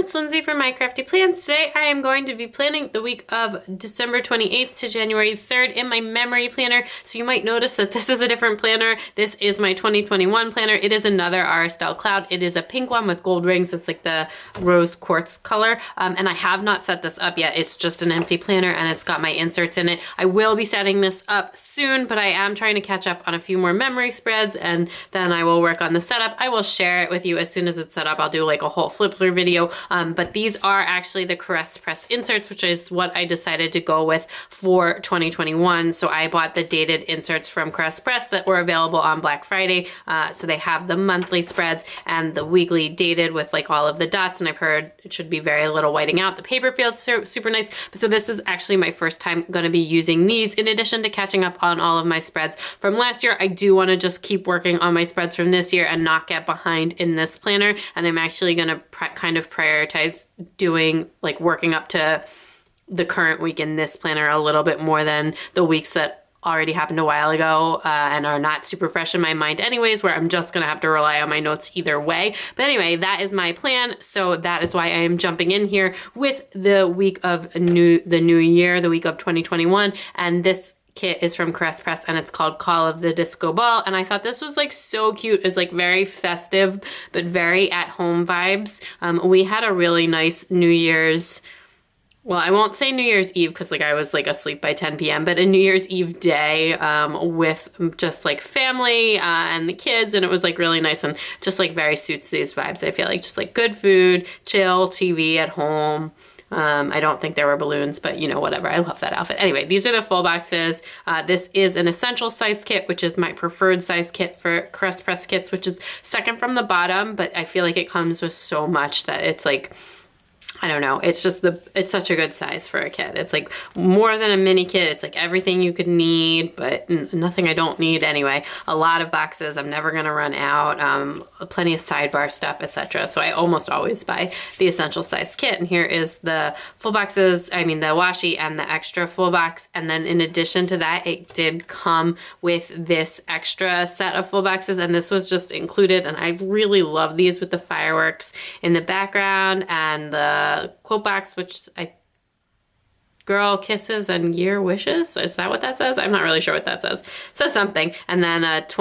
it's Lindsay from My Crafty Plans. Today I am going to be planning the week of December 28th to January 3rd in my memory planner. So you might notice that this is a different planner. This is my 2021 planner. It is another Aura Estelle Cloud. It is a pink one with gold rings. It's like the rose quartz color. And I have not set this up yet. It's just an empty planner and it's got my inserts in it. I will be setting this up soon, but I am trying to catch up on a few more memory spreads and then I will work on the setup. I will share it with you as soon as it's set up. I'll do like a whole flip through video. But these are actually the Caress Press inserts, which is what I decided to go with for 2021. So I bought the dated inserts from Caress Press that were available on Black Friday. So they have the monthly spreads and the weekly dated with like all of the dots. And I've heard it should be very little whiting out. The paper feels super nice. But so this is actually my first time going to be using these in addition to catching up on all of my spreads from last year. I do want to just keep working on my spreads from this year and not get behind in this planner. And I'm actually going to kind of prioritize doing like working up to the current week in this planner a little bit more than the weeks that already happened a while ago and are not super fresh in my mind anyways, where I'm just gonna have to rely on my notes either way. But anyway, that is my plan. So that is why I am jumping in here with the week of the new year, the week of 2021. And this kit is from Caress Press and it's called Call of the Disco Ball. And I thought this was like so cute. It's like very festive, but very at home vibes. We had a really nice New Year's, well, I won't say New Year's Eve because like I was like asleep by 10 p.m., but a New Year's Eve day with just like family and the kids. And it was like really nice and just like very suits these vibes. I feel like just like good food, chill, TV at home. I don't think there were balloons, but you know, whatever. I love that outfit. Anyway, these are the full boxes. This is an essential size kit, which is my preferred size kit for Caress Press kits, which is second from the bottom, but I feel like it comes with so much that it's like, I don't know. It's just it's such a good size for a kit. It's like more than a mini kit. It's like everything you could need, but nothing I don't need anyway. A lot of boxes. I'm never going to run out. Plenty of sidebar stuff, etc. So I almost always buy the essential size kit. And here is the full boxes. I mean, the washi and the extra full box. And then in addition to that, it did come with this extra set of full boxes. And this was just included. And I really love these with the fireworks in the background and the quote box, which girl kisses and year wishes. Is that what that says? I'm not really sure what that says. It says something. And then it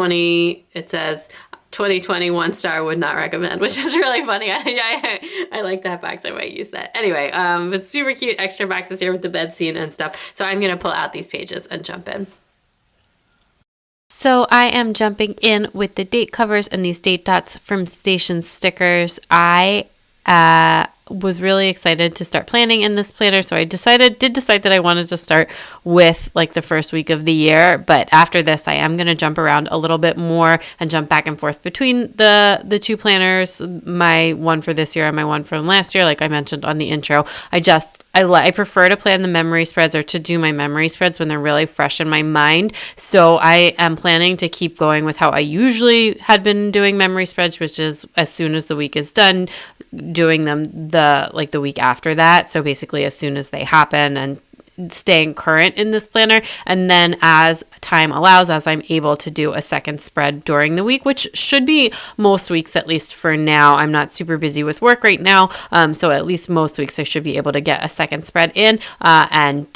says 2021 star would not recommend, which is really funny. I like that box. I might use that. Anyway, it's super cute extra boxes here with the bed scene and stuff. So I'm going to pull out these pages and jump in. So I am jumping in with the date covers and these date dots from Station Stickers. I was really excited to start planning in this planner. So I did decide that I wanted to start with like the first week of the year. But after this, I am going to jump around a little bit more and jump back and forth between the two planners, my one for this year and my one from last year. Like I mentioned on the intro, I prefer to plan the memory spreads or to do my memory spreads when they're really fresh in my mind. So I am planning to keep going with how I usually had been doing memory spreads, which is as soon as the week is done, doing them the week after that. So basically as soon as they happen and staying current in this planner. And then as time allows, as I'm able to do a second spread during the week, which should be most weeks, at least for now. I'm not super busy with work right now. So at least most weeks I should be able to get a second spread in and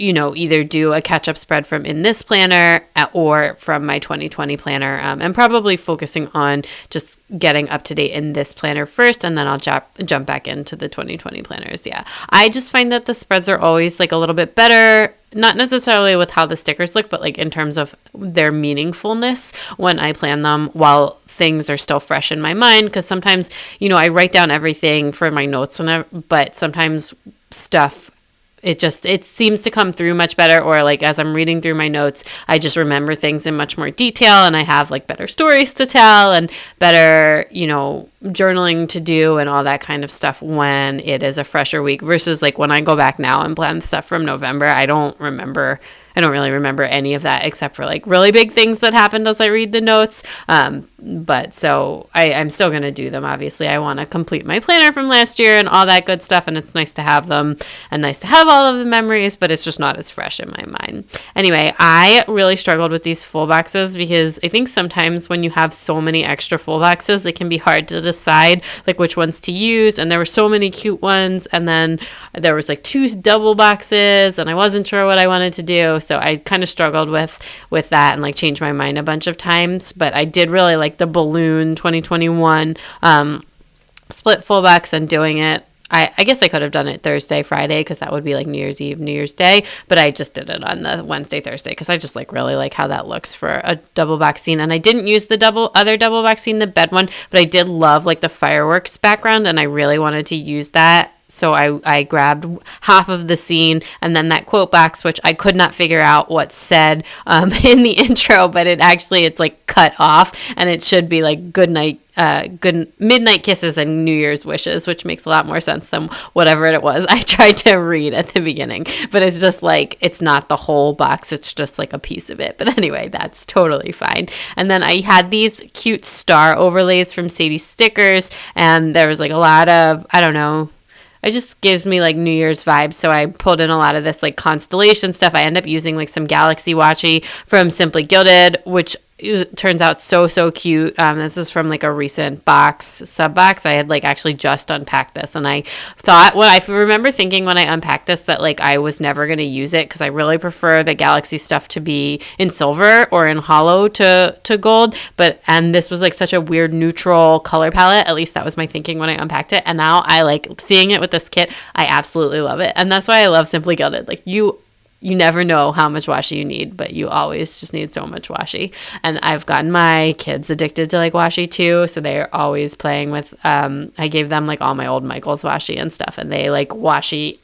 either do a catch-up spread from in this planner or from my 2020 planner and probably focusing on just getting up to date in this planner first, and then I'll jump back into the 2020 planners. Yeah, I just find that the spreads are always like a little bit better, not necessarily with how the stickers look, but like in terms of their meaningfulness when I plan them while things are still fresh in my mind. Because sometimes, I write down everything for my notes, but sometimes stuff, it seems to come through much better, or like as I'm reading through my notes, I just remember things in much more detail and I have like better stories to tell and better, journaling to do and all that kind of stuff when it is a fresher week versus like when I go back now and plan stuff from November. I don't really remember any of that except for like really big things that happened as I read the notes. But so I'm still going to do them. Obviously, I want to complete my planner from last year and all that good stuff. And it's nice to have them and nice to have all of the memories, but it's just not as fresh in my mind. Anyway, I really struggled with these full boxes because I think sometimes when you have so many extra full boxes, it can be hard to decide like which ones to use, and there were so many cute ones, and then there was like 2 double boxes, and I wasn't sure what I wanted to do, so I kind of struggled with that and like changed my mind a bunch of times. But I did really like the balloon 2021 split full box and doing it. I guess I could have done it Thursday, Friday, because that would be like New Year's Eve, New Year's Day. But I just did it on the Wednesday, Thursday, because I just like really like how that looks for a double box scene. And I didn't use the other double box scene, the bed one, but I did love like the fireworks background, and I really wanted to use that. So I grabbed half of the scene and then that quote box, which I could not figure out what said in the intro, but it's like cut off, and it should be like good midnight kisses and New Year's wishes, which makes a lot more sense than whatever it was I tried to read at the beginning. But it's just like, it's not the whole box, it's just like a piece of it. But anyway, that's totally fine. And then I had these cute star overlays from Sadie Stickers, and there was like a lot of, I don't know, it just gives me like New Year's vibes. So I pulled in a lot of this like constellation stuff. I end up using like some galaxy washi from Simply Gilded, which turns out so cute. This is from like a recent sub box. I had like actually just unpacked this, and I thought, I remember thinking when I unpacked this that like I was never going to use it, because I really prefer the galaxy stuff to be in silver or in hollow to gold. And this was like such a weird neutral color palette. At least that was my thinking when I unpacked it. And now I like seeing it with this kit. I absolutely love it. And that's why I love Simply Gilded. Like you never know how much washi you need, but you always just need so much washi. And I've gotten my kids addicted to like washi too, so they're always playing with, I gave them like all my old Michaels washi and stuff, and they like washi.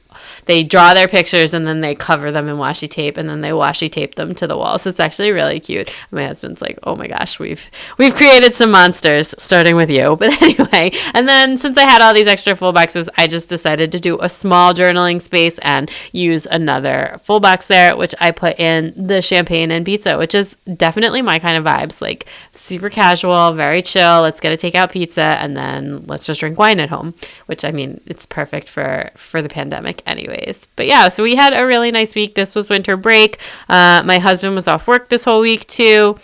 They draw their pictures and then they cover them in washi tape, and then they washi tape them to the wall. So it's actually really cute. My husband's like, oh my gosh, we've created some monsters, starting with you. But anyway, and then since I had all these extra full boxes, I just decided to do a small journaling space and use another full box there, which I put in the champagne and pizza, which is definitely my kind of vibes, like super casual, very chill. Let's get a takeout pizza and then let's just drink wine at home, which I mean, it's perfect for the pandemic anyways. But yeah, so we had a really nice week. This was winter break. My husband was off work this whole week too.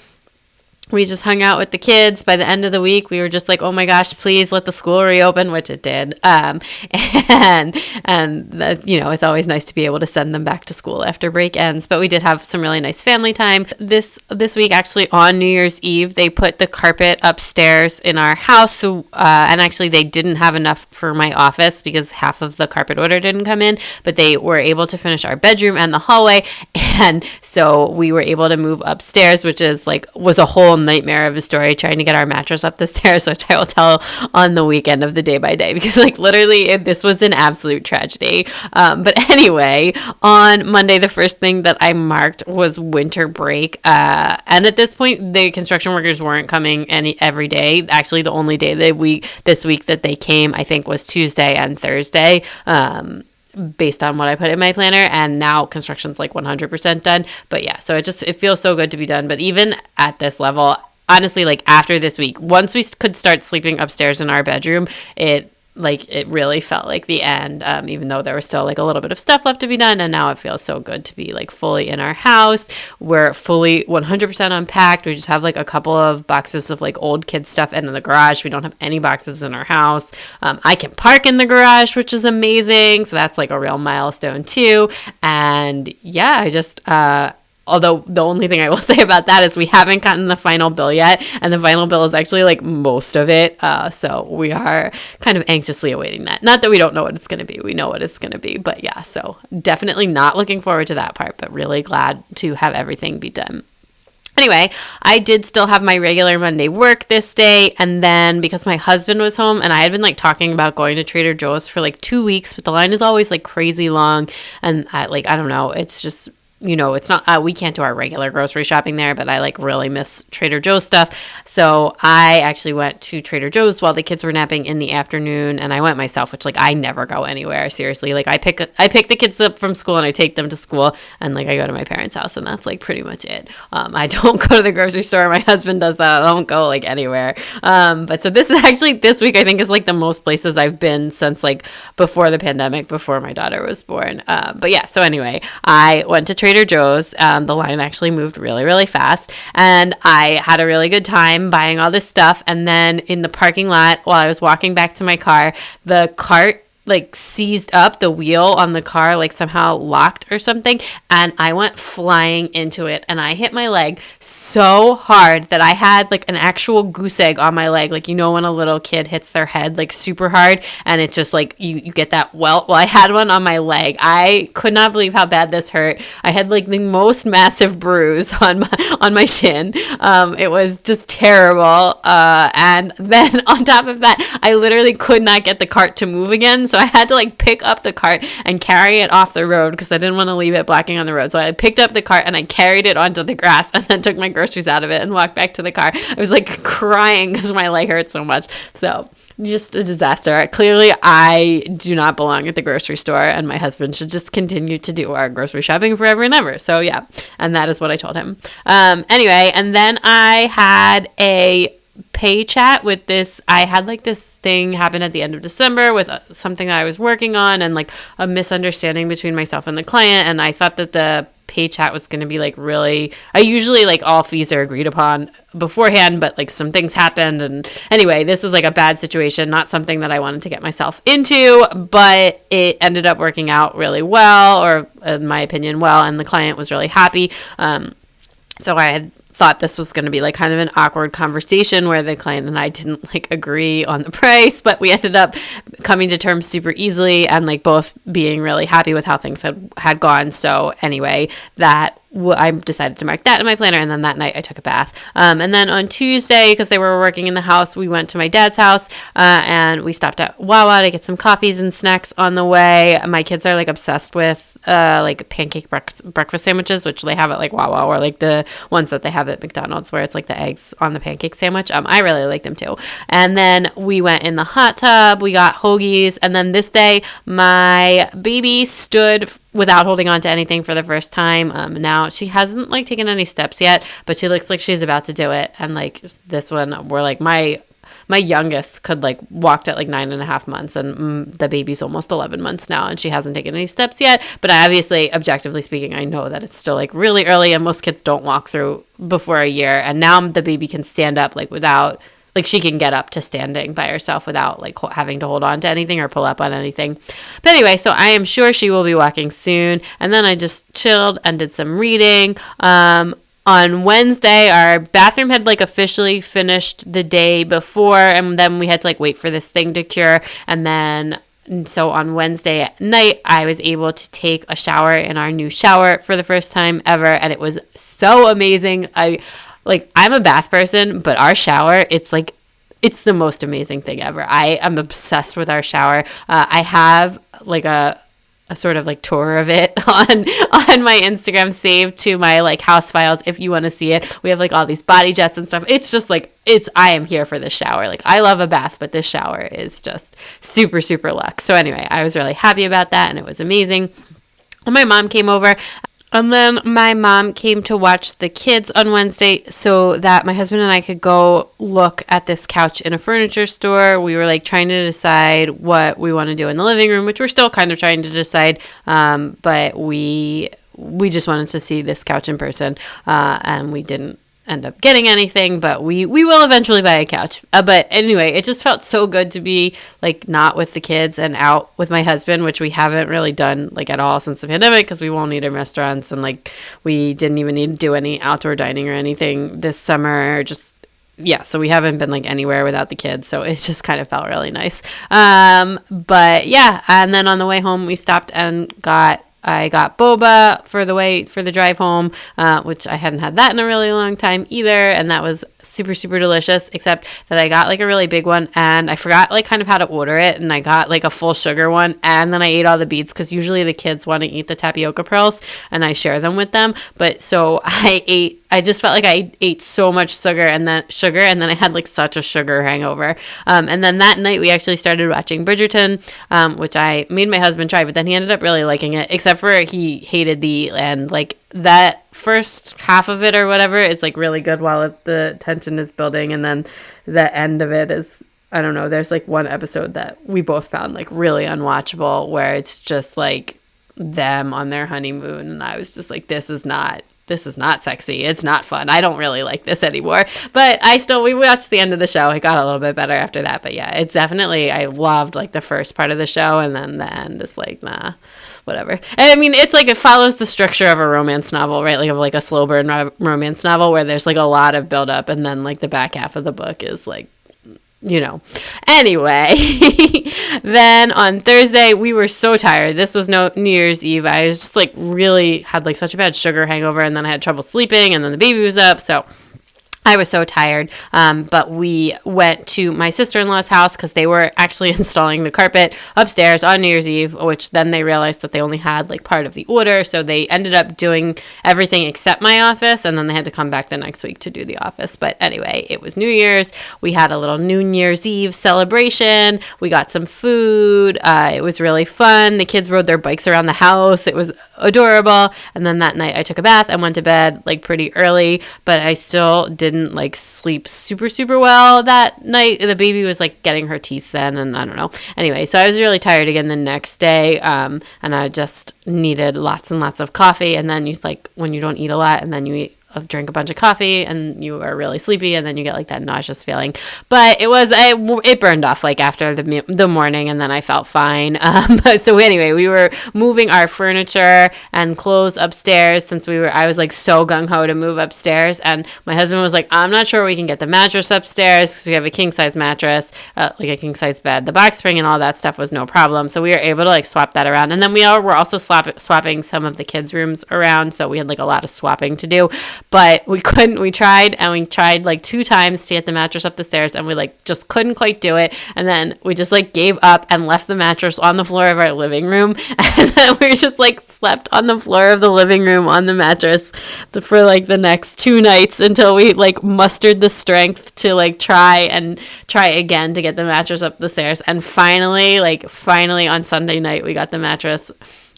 We just hung out with the kids. By the end of the week, we were just like, oh my gosh, please let the school reopen, which it did. And it's always nice to be able to send them back to school after break ends. But we did have some really nice family time. This week, actually, on New Year's Eve, they put the carpet upstairs in our house. So, and actually, they didn't have enough for my office because half of the carpet order didn't come in. But they were able to finish our bedroom and the hallway. And so we were able to move upstairs, which was a whole nightmare of a story, trying to get our mattress up the stairs, which I will tell on the weekend of the day by day, because literally this was an absolute tragedy. But anyway, on Monday, the first thing that I marked was winter break. And at this point, the construction workers weren't coming every day. Actually, the only day this week that they came, I think, was Tuesday and Thursday. Based on what I put in my planner, and now construction's like 100% done. But yeah, so it feels so good to be done. But even at this level, honestly, like after this week, once we could start sleeping upstairs in our bedroom, it really felt like the end, even though there was still like a little bit of stuff left to be done. And now it feels so good to be like fully in our house. We're fully 100% unpacked. We just have like a couple of boxes of like old kid stuff in the garage. We don't have any boxes in our house. I can park in the garage, which is amazing. So that's like a real milestone too. And yeah, I just, although the only thing I will say about that is we haven't gotten the final bill yet, and the final bill is actually like most of it. So we are kind of anxiously awaiting that. Not that we don't know what it's going to be. We know what it's going to be. But yeah, so definitely not looking forward to that part, but really glad to have everything be done. Anyway, I did still have my regular Monday work this day, and then because my husband was home and I had been like talking about going to Trader Joe's for like 2 weeks, but the line is always like crazy long, and I don't know, it's just, it's not, we can't do our regular grocery shopping there, but I like really miss Trader Joe's stuff. So I actually went to Trader Joe's while the kids were napping in the afternoon, and I went myself, which like I never go anywhere, seriously. Like I pick the kids up from school and I take them to school, and like I go to my parents' house, and that's like pretty much it. I don't go to the grocery store. My husband does that. I don't go like anywhere. But so this week I think is like the most places I've been since like before the pandemic, before my daughter was born. But yeah, so anyway, I went to Trader Trader Joe's. The line actually moved really, really fast, and I had a really good time buying all this stuff. And then in the parking lot, while I was walking back to my car, the cart like seized up, the wheel on the car like somehow locked or something, and I went flying into it, and I hit my leg so hard that I had like an actual goose egg on my leg, like, you know, when a little kid hits their head like super hard and it's just like you get that welt. Well, I had one on my leg. I could not believe how bad this hurt. I had like the most massive bruise on my shin. It was just terrible, and then on top of that, I literally could not get the cart to move again. So I had to like pick up the cart and carry it off the road because I didn't want to leave it blocking on the road. So I picked up the cart and I carried it onto the grass and then took my groceries out of it and walked back to the car. I was like crying because my leg hurt so much. So just a disaster. Clearly, I do not belong at the grocery store, and my husband should just continue to do our grocery shopping forever and ever. So yeah, and that is what I told him. Anyway, and then I had a pay chat with this. I had like this thing happen at the end of December with something that I was working on, and like a misunderstanding between myself and the client, and I thought that the pay chat was going to be like really, I usually like all fees are agreed upon beforehand, but like some things happened, and anyway, this was like a bad situation, not something that I wanted to get myself into, but it ended up working out really well, or in my opinion well, and the client was really happy. So I had thought this was going to be like kind of an awkward conversation where the client and I didn't like agree on the price, but we ended up coming to terms super easily and like both being really happy with how things had gone. So anyway, that I decided to mark that in my planner, and then that night I took a bath. And then on Tuesday, because they were working in the house, we went to my dad's house, and we stopped at Wawa to get some coffees and snacks on the way. My kids are like obsessed with like pancake breakfast sandwiches, which they have at like Wawa, or like the ones that they have at McDonald's where it's like the eggs on the pancake sandwich. I really like them too. And then we went in the hot tub, we got hoagies, and then this day my baby stood without holding on to anything for the first time. Now she hasn't like taken any steps yet, but she looks like she's about to do it. And like this one, we're like my youngest could like walked at like 9.5 months, and the baby's almost 11 months now, and she hasn't taken any steps yet. But I obviously, objectively speaking, I know that it's still like really early, and most kids don't walk through before a year. And now the baby can stand up like without, like she can get up to standing by herself without like having to hold on to anything or pull up on anything. But anyway, so I am sure she will be walking soon. And then I just chilled and did some reading. On Wednesday, our bathroom had like officially finished the day before, and then we had to like wait for this thing to cure. And then so on Wednesday at night, I was able to take a shower in our new shower for the first time ever, and it was so amazing. I'm a bath person, but our shower, it's the most amazing thing ever. I am obsessed with our shower. I have like a sort of like tour of it on my Instagram saved to my like house files if you want to see it. We have like all these body jets and stuff. It's just like, I am here for this shower. Like I love a bath, but this shower is just super, super luxe. So anyway, I was really happy about that, and it was amazing. And my mom came over. And then my mom came to watch the kids on Wednesday so that my husband and I could go look at this couch in a furniture store. We were like trying to decide what we want to do in the living room, which we're still kind of trying to decide. But we just wanted to see this couch in person, and we didn't end up getting anything, but we will eventually buy a couch. But anyway, it just felt so good to be like not with the kids and out with my husband, which we haven't really done like at all since the pandemic, because we won't eat in restaurants, and like we didn't even need to do any outdoor dining or anything this summer. So we haven't been like anywhere without the kids, so it just kind of felt really nice. But yeah, and then on the way home we stopped and I got boba for the drive home, which I hadn't had that in a really long time either, and that was super, super delicious, except that I got like a really big one, and I forgot like kind of how to order it, and I got like a full sugar one, and then I ate all the beets, because usually the kids want to eat the tapioca pearls, and I share them with them, but so I just felt like I ate so much sugar, and then I had like such a sugar hangover. And then that night we actually started watching Bridgerton, which I made my husband try, but then he ended up really liking it, except for he hated the end. Like that first half of it or whatever is like really good while the tension is building, and then the end of it is, I don't know, there's like one episode that we both found like really unwatchable, where it's just like them on their honeymoon, and I was just like, this is not sexy. It's not fun. I don't really like this anymore. But we watched the end of the show. It got a little bit better after that. But yeah, it's definitely, I loved like the first part of the show, and then the end is like, nah, whatever. And I mean, it's like, it follows the structure of a romance novel, right? Like of like a slow burn romance novel where there's like a lot of build up, and then like the back half of the book is like, Anyway, then on Thursday, we were so tired. This was New Year's Eve. I was just like really had like such a bad sugar hangover, and then I had trouble sleeping, and then the baby was up. So I was so tired, but we went to my sister-in-law's house because they were actually installing the carpet upstairs on New Year's Eve, which then they realized that they only had like part of the order, so they ended up doing everything except my office, and then they had to come back the next week to do the office. But anyway, it was New Year's. We had a little New Year's Eve celebration. We got some food. It was really fun. The kids rode their bikes around the house. It was adorable. And then that night I took a bath and went to bed like pretty early, but I still didn't like sleep super well that night. The baby was like getting her teeth then, and I don't know. Anyway, so I was really tired again the next day, and I just needed lots and lots of coffee. And then when you don't eat a lot and then you drink a bunch of coffee and you are really sleepy, and then you get like that nauseous feeling. But it burned off like after the morning, and then I felt fine. So anyway, we were moving our furniture and clothes upstairs since I was like so gung-ho to move upstairs, and my husband was like, I'm not sure we can get the mattress upstairs because we have a king size mattress, like a king size bed. The box spring and all that stuff was no problem, so we were able to like swap that around. And then we were also swapping some of the kids' rooms around, so we had like a lot of swapping to do. But we couldn't. We tried like 2 times to get the mattress up the stairs, and we like just couldn't quite do it. And then we just like gave up and left the mattress on the floor of our living room, and then we just like slept on the floor of the living room on the mattress for like the next 2 nights until we like mustered the strength to like try again to get the mattress up the stairs. And finally on Sunday night we got the mattress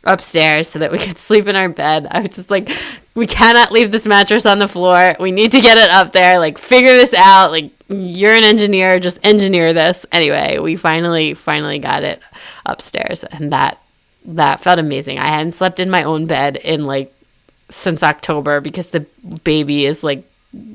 upstairs so that we could sleep in our bed. I was just like, we cannot leave this mattress on the floor. We need to get it up there. Like, figure this out. Like, you're an engineer. Just engineer this. Anyway, we finally got it upstairs, and that felt amazing. I hadn't slept in my own bed in like since October because the baby is like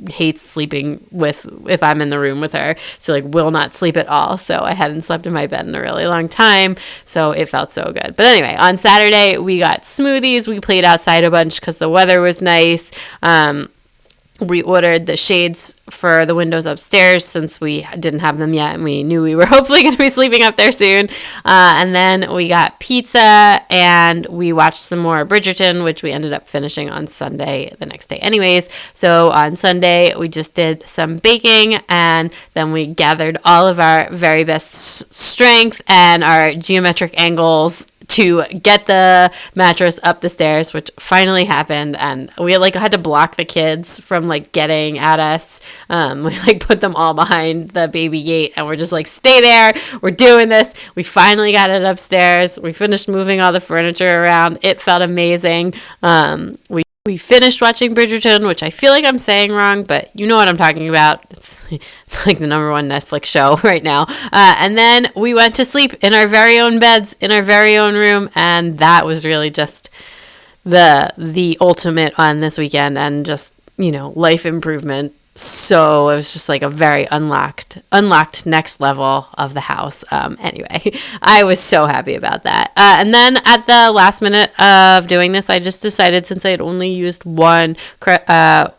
hates sleeping if I'm in the room with her. So like will not sleep at all. So I hadn't slept in my bed in a really long time. So it felt so good. But anyway, on Saturday we got smoothies. We played outside a bunch because the weather was nice. We ordered the shades for the windows upstairs since we didn't have them yet, and we knew we were hopefully going to be sleeping up there soon. And then we got pizza, and we watched some more Bridgerton, which we ended up finishing on Sunday, the next day anyways. So on Sunday, we just did some baking, and then we gathered all of our very best strength and our geometric angles to get the mattress up the stairs, which finally happened. And we had to block the kids from like getting at us. We put them all behind the baby gate, and we're just like, stay there, we're doing this. We finally got it upstairs. We finished moving all the furniture around. It felt amazing. We finished watching Bridgerton, which I feel like I'm saying wrong, but you know what I'm talking about. It's like the number 1 Netflix show right now. And then we went to sleep in our very own beds, in our very own room, and that was really just the ultimate on this weekend, and just, life improvement. So it was just like a very unlocked next level of the house. Anyway, I was so happy about that. And then at the last minute of doing this, I just decided, since I had only used one Clever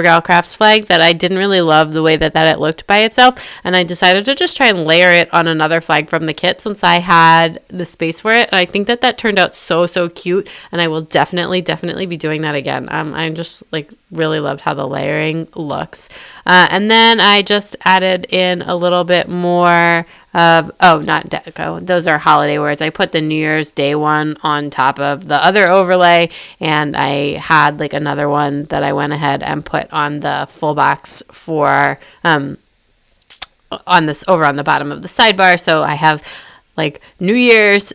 Gal Crafts flag, that I didn't really love the way that it looked by itself, and I decided to just try and layer it on another flag from the kit since I had the space for it. And I think that turned out so cute, and I will definitely be doing that again. I just really loved how the layering looks. And then I just added in a little bit more of, not deco, those are holiday words. I put the New Year's Day one on top of the other overlay, and I had another one that I went ahead and put on the full box for over on the bottom of the sidebar. So I have like a New Year's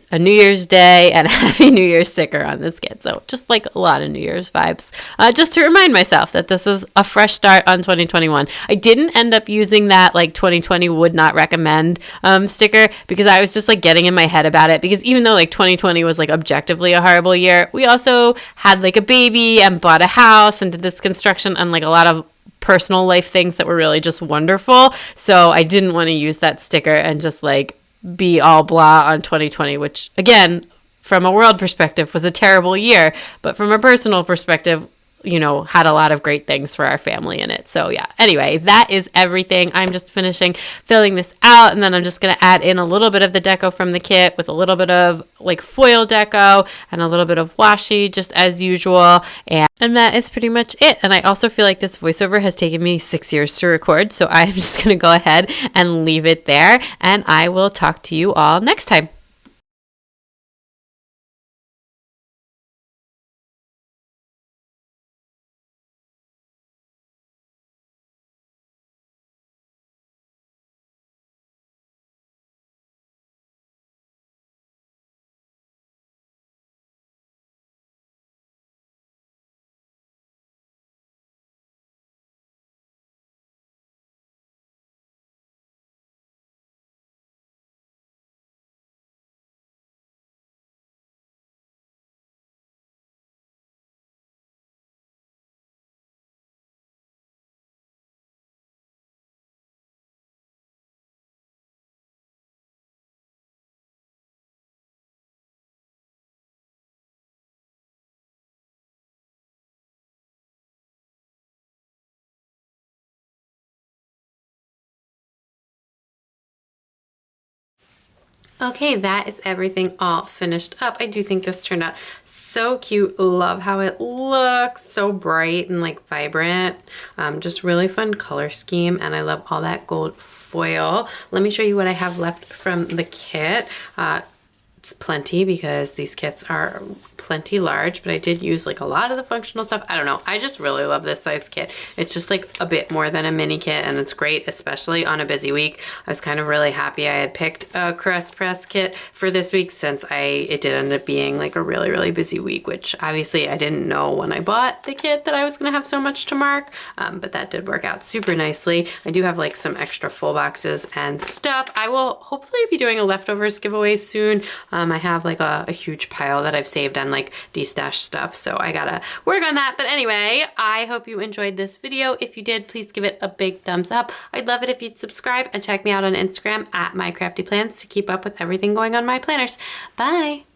Day, and a Happy New Year sticker on this kit. So just like a lot of New Year's vibes, just to remind myself that this is a fresh start on 2021. I didn't end up using that like 2020 would not recommend sticker, because I was just like getting in my head about it, because even though like 2020 was like objectively a horrible year, we also had like a baby and bought a house and did this construction and like a lot of personal life things that were really just wonderful. So I didn't want to use that sticker and just like be all blah on 2020, which again, from a world perspective was a terrible year, but from a personal perspective, you know, had a lot of great things for our family in it. So yeah, anyway, that is everything. I'm just finishing filling this out, and then I'm just going to add in a little bit of the deco from the kit with a little bit of like foil deco and a little bit of washi, just as usual. And that is pretty much it. And I also feel like this voiceover has taken me 6 years to record, so I'm just going to go ahead and leave it there, and I will talk to you all next time. Okay, that is everything all finished up. I do think this turned out so cute. Love how it looks, so bright and like vibrant. Just really fun color scheme, and I love all that gold foil. Let me show you what I have left from the kit. It's plenty because these kits are plenty large, but I did use like a lot of the functional stuff. I don't know. I just really love this size kit. It's just like a bit more than a mini kit, and it's great, especially on a busy week. I was kind of really happy I had picked a crust press kit for this week, since it did end up being like a really, really busy week, which obviously I didn't know when I bought the kit that I was going to have so much to mark, but that did work out super nicely. I do have like some extra full boxes and stuff. I will hopefully be doing a leftovers giveaway soon. I have like a huge pile that I've saved on like de-stash stuff, so I gotta work on that. But anyway, I hope you enjoyed this video. If you did, please give it a big thumbs up. I'd love it if you'd subscribe and check me out on Instagram at mycraftyplans to keep up with everything going on my planners. Bye!